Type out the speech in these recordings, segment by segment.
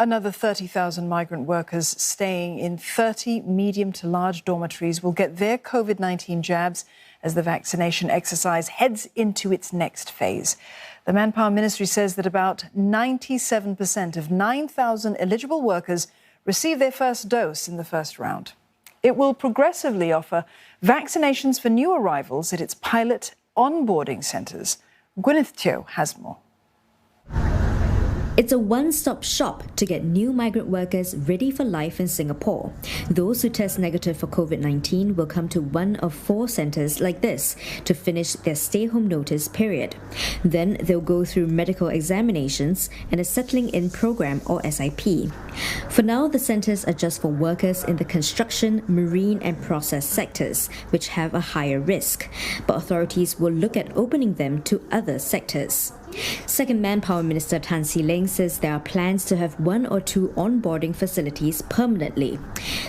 Another 30,000 migrant workers staying in 30 medium to large dormitories will get their COVID-19 jabs as the vaccination exercise heads into its next phase. The Manpower Ministry says that about 97% of 9,000 eligible workers receive their first dose in the first round. It will progressively offer vaccinations for new arrivals at its pilot onboarding centres. Gwyneth Teo has more. It's a one-stop shop to get new migrant workers ready for life in Singapore. Those who test negative for COVID-19 will come to one of 4 centres like this to finish their stay-home notice period. Then they'll go through medical examinations and a settling-in program or SIP. For now, the centres are just for workers in the construction, marine and process sectors, which have a higher risk. But authorities will look at opening them to other sectors. Second Manpower Minister Tan See Leng says there are plans to have 1 or 2 onboarding facilities permanently.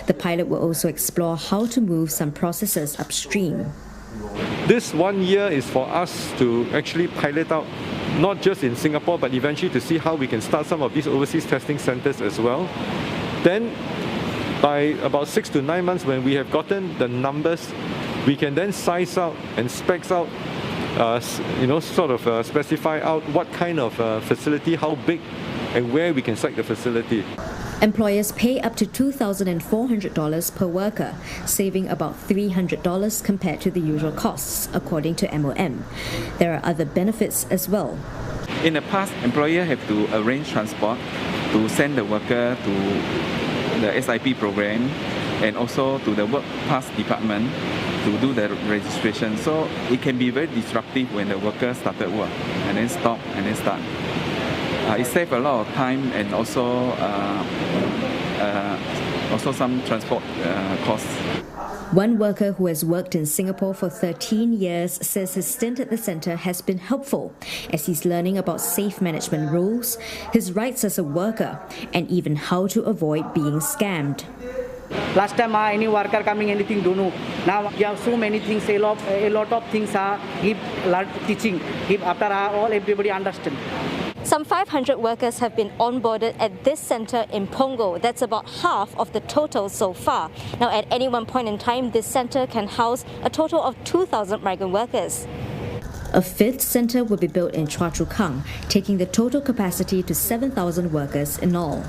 The pilot will also explore how to move some processes upstream. This 1 year is for us to actually pilot out, not just in Singapore, but eventually to see how we can start some of these overseas testing centres as well. Then, by about 6 to 9 months, when we have gotten the numbers, we can then size out and specs out specify out what kind of facility, how big and where we can site the facility. Employers pay up to $2,400 per worker, saving about $300 compared to the usual costs, according to MOM. There are other benefits as well. In the past, employer have to arrange transport to send the worker to the SIP program and also to the work pass department to do the registration. So it can be very disruptive when the worker started work and then stop and then start. It saves a lot of time and also some transport costs. One worker who has worked in Singapore for 13 years says his stint at the centre has been helpful as he's learning about safe management rules, his rights as a worker, and even how to avoid being scammed. Last time any worker coming anything don't know. Now you have so many things, a lot of things are give teaching. Give after all everybody understand. Some 500 workers have been onboarded at this centre in Punggol. That's about half of the total so far. Now, at any one point in time, this centre can house a total of 2,000 migrant workers. A 5th centre will be built in Choa Chu Kang, taking the total capacity to 7,000 workers in all.